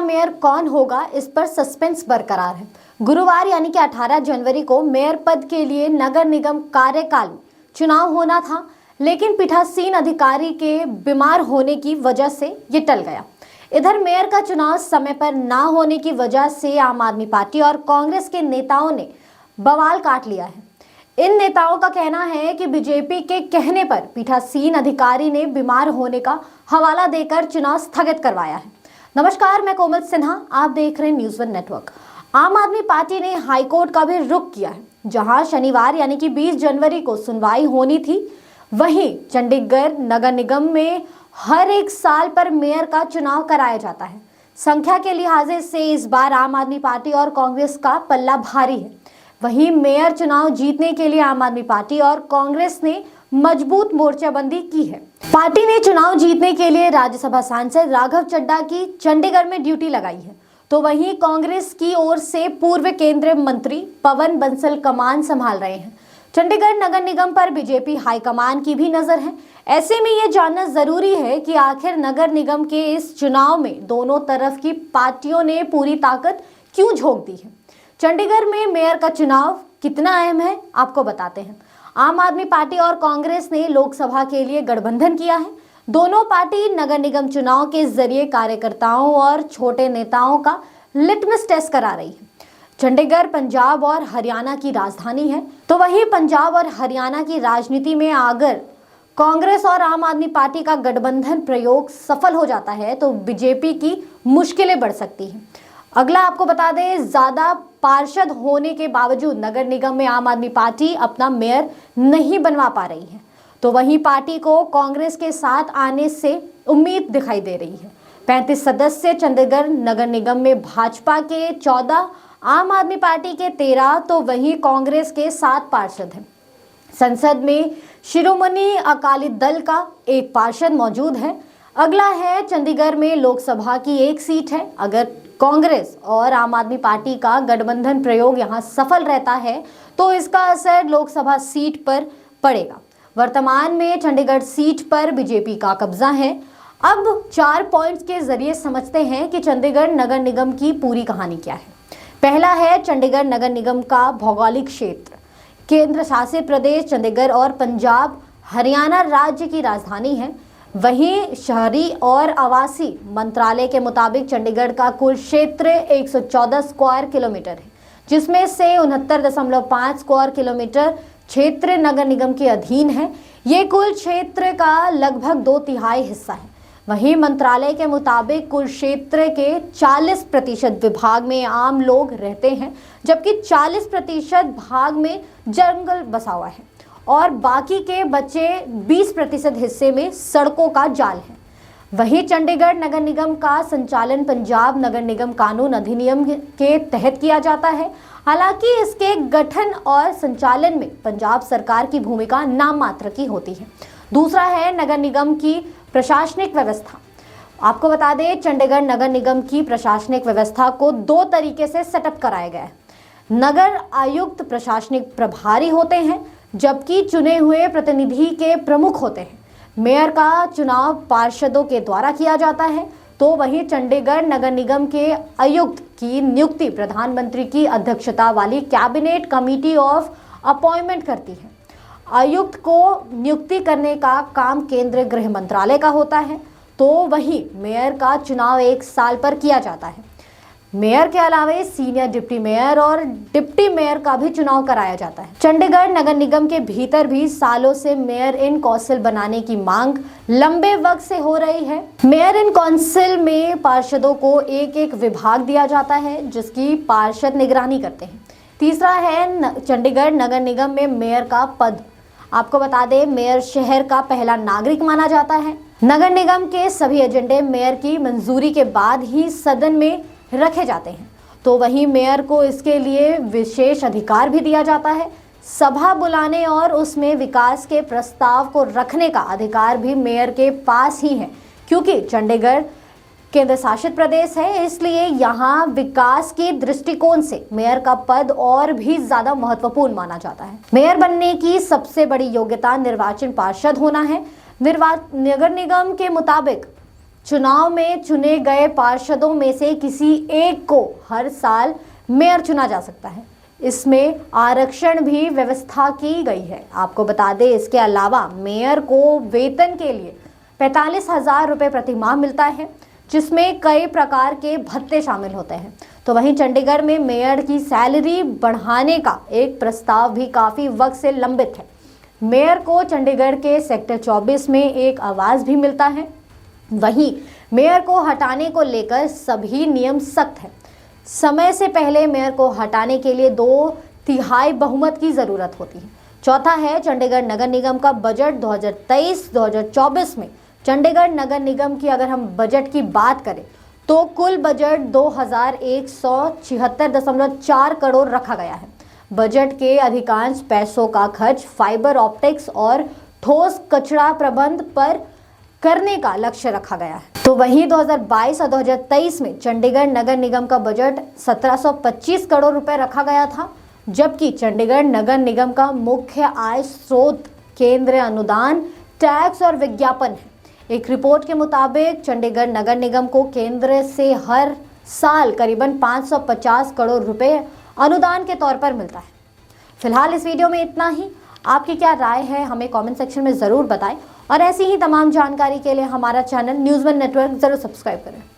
Mayor कौन होगा, इस पर सस्पेंस बरकरार है। गुरुवार यानी कि 18 जनवरी को मेयर पद के लिए नगर निगम कार्यकाल में चुनाव होना था, लेकिन पीठासीन अधिकारी के बीमार होने की वजह से ये टल गया। इधर मेयर का चुनाव समय पर ना होने की वजह से आम आदमी पार्टी और कांग्रेस के नेताओं ने बवाल काट लिया है। इन नेताओं का कहना है कि बीजेपी के कहने पर पीठासीन अधिकारी ने बीमार होने का हवाला देकर चुनाव स्थगित करवाया है। नमस्कार, मैं कोमल सिन्हा, आप देख रहे हैं न्यूज़ वन नेटवर्क। आम आदमी पार्टी ने हाईकोर्ट का भी रुख किया है, जहां शनिवार यानी कि 20 जनवरी को सुनवाई होनी थी। वहीं चंडीगढ़ नगर निगम में हर एक साल पर मेयर का चुनाव कराया जाता है। संख्या के लिहाजे से इस बार आम आदमी पार्टी और कांग्रेस का पल्ला भारी है। वहीं मेयर चुनाव जीतने के लिए आम आदमी पार्टी और कांग्रेस ने मजबूत मोर्चाबंदी की है। पार्टी ने चुनाव जीतने के लिए राज्यसभा सांसद राघव चड्ढा की चंडीगढ़ में ड्यूटी लगाई है, तो वहीं कांग्रेस की ओर से पूर्व केंद्रीय मंत्री पवन बंसल कमान संभाल रहे हैं। चंडीगढ़ नगर निगम पर बीजेपी हाईकमान की भी नजर है। ऐसे में यह जानना जरूरी है कि आखिर नगर निगम के इस चुनाव में दोनों तरफ की पार्टियों ने पूरी ताकत क्यों झोंक दी है। चंडीगढ़ में मेयर का चुनाव कितना अहम है, आपको बताते हैं। आम आदमी पार्टी और कांग्रेस ने लोकसभा के लिए गठबंधन किया है। दोनों पार्टी नगर निगम चुनाव के जरिए कार्यकर्ताओं और छोटे नेताओं का लिटमस टेस्ट करा रही है। चंडीगढ़ पंजाब और हरियाणा की राजधानी है, तो वहीं पंजाब और हरियाणा की राजनीति में अगर कांग्रेस और आम आदमी पार्टी का गठबंधन प्रयोग सफल हो जाता है तो बीजेपी की मुश्किलें बढ़ सकती हैं। अगला आपको बता दें, ज्यादा पार्षद होने के बावजूद नगर निगम में आम आदमी पार्टी अपना मेयर नहीं बनवा पा रही है, तो वहीं पार्टी को कांग्रेस के साथ आने से उम्मीद दिखाई दे रही है। 35 सदस्य चंडीगढ़ नगर निगम में भाजपा के 14, आम आदमी पार्टी के 13, तो वहीं कांग्रेस के 7 पार्षद हैं। संसद में शिरोमणि अकाली दल का 1 पार्षद मौजूद है। अगला है चंडीगढ़ में लोकसभा की 1 सीट है। अगर कांग्रेस और आम आदमी पार्टी का गठबंधन प्रयोग यहां सफल रहता है तो इसका असर लोकसभा सीट पर पड़ेगा। वर्तमान में चंडीगढ़ सीट पर बीजेपी का कब्जा है। अब 4 पॉइंट्स के जरिए समझते हैं कि चंडीगढ़ नगर निगम की पूरी कहानी क्या है। पहला है चंडीगढ़ नगर निगम का भौगोलिक क्षेत्र। केंद्र शासित प्रदेश चंडीगढ़ और पंजाब हरियाणा राज्य की राजधानी है। वहीं शहरी और आवासीय मंत्रालय के मुताबिक चंडीगढ़ का कुल क्षेत्र 114 स्क्वायर किलोमीटर है, जिसमें से 69.5 स्क्वायर किलोमीटर क्षेत्र नगर निगम के अधीन है। ये कुल क्षेत्र का लगभग 2/3 हिस्सा है। वहीं मंत्रालय के मुताबिक कुल क्षेत्र के 40% विभाग में आम लोग रहते हैं, जबकि 40% भाग में जंगल बसा हुआ है और बाकी के बचे 20% हिस्से में सड़कों का जाल है। वहीं चंडीगढ़ नगर निगम का संचालन पंजाब नगर निगम कानून अधिनियम के तहत किया जाता है। हालांकि इसके गठन और संचालन में पंजाब सरकार की भूमिका नाम मात्र की होती है। दूसरा है नगर निगम की प्रशासनिक व्यवस्था। आपको बता दें, चंडीगढ़ नगर निगम की प्रशासनिक व्यवस्था को 2 तरीके से सेटअप कराया गया है। नगर आयुक्त प्रशासनिक प्रभारी होते हैं, जबकि चुने हुए प्रतिनिधि के प्रमुख होते हैं। मेयर का चुनाव पार्षदों के द्वारा किया जाता है, तो वहीं चंडीगढ़ नगर निगम के आयुक्त की नियुक्ति प्रधानमंत्री की अध्यक्षता वाली कैबिनेट कमेटी ऑफ अपॉइंटमेंट करती है। आयुक्त को नियुक्ति करने का काम केंद्रीय गृह मंत्रालय का होता है, तो वहीं मेयर का चुनाव 1 साल पर किया जाता है। मेयर के अलावा सीनियर डिप्टी मेयर और डिप्टी मेयर का भी चुनाव कराया जाता है। चंडीगढ़ नगर निगम के भीतर भी सालों से मेयर इन काउंसिल बनाने की मांग लंबे वक्त से हो रही है। मेयर इन काउंसिल में पार्षदों को एक विभाग दिया जाता है, जिसकी पार्षद निगरानी करते हैं। तीसरा है चंडीगढ़ नगर निगम में मेयर का पद। आपको बता दें, मेयर शहर का पहला नागरिक माना जाता है। नगर निगम के सभी एजेंडे मेयर की मंजूरी के बाद ही सदन में रखे जाते हैं, तो वहीं मेयर को इसके लिए विशेष अधिकार भी दिया जाता है। सभा बुलाने और उसमें विकास के प्रस्ताव को रखने का अधिकार भी मेयर के पास ही है, क्योंकि चंडीगढ़ केंद्र शासित प्रदेश है, इसलिए यहाँ विकास के दृष्टिकोण से मेयर का पद और भी ज्यादा महत्वपूर्ण माना जाता है। मेयर बनने की सबसे बड़ी योग्यता निर्वाचन पार्षद होना है। नगर निगम के मुताबिक चुनाव में चुने गए पार्षदों में से किसी एक को हर साल मेयर चुना जा सकता है। इसमें आरक्षण भी व्यवस्था की गई है। आपको बता दें, इसके अलावा मेयर को वेतन के लिए 45,000 रुपये प्रति माह मिलता है, जिसमें कई प्रकार के भत्ते शामिल होते हैं। तो वहीं चंडीगढ़ में मेयर की सैलरी बढ़ाने का एक प्रस्ताव भी काफ़ी वक्त से लंबित है। मेयर को चंडीगढ़ के सेक्टर 24 में एक आवास भी मिलता है। वहीं मेयर को हटाने को लेकर सभी नियम सख्त हैं। समय से पहले मेयर को हटाने के लिए 2/3 बहुमत की ज़रूरत होती है। चौथा है, चंडीगढ़ नगर निगम का बजट 2023-2024 में चंडीगढ़ नगर निगम की अगर हम बजट की बात करें तो कुल बजट 2176.4 करोड़ रखा गया है। बजट के अधिकांश पैसों का खर्च फाइबर ऑप्टिक्स और ठोस कचरा प्रबंध पर करने का लक्ष्य रखा गया है। तो वहीं 2022 और 2023 में चंडीगढ़ नगर निगम का बजट 1725 करोड़ रुपए रखा गया था, जबकि चंडीगढ़ नगर निगम का मुख्य आय स्रोत केंद्रीय अनुदान, टैक्स और विज्ञापन है। एक रिपोर्ट के मुताबिक चंडीगढ़ नगर निगम को केंद्र से हर साल करीबन 550 करोड़ रुपए अनुदान के तौर पर मिलता है। फिलहाल इस वीडियो में इतना ही। आपकी क्या राय है हमें कमेंट सेक्शन में ज़रूर बताएं और ऐसी ही तमाम जानकारी के लिए हमारा चैनल न्यूज़ वन नेटवर्क ज़रूर सब्सक्राइब करें।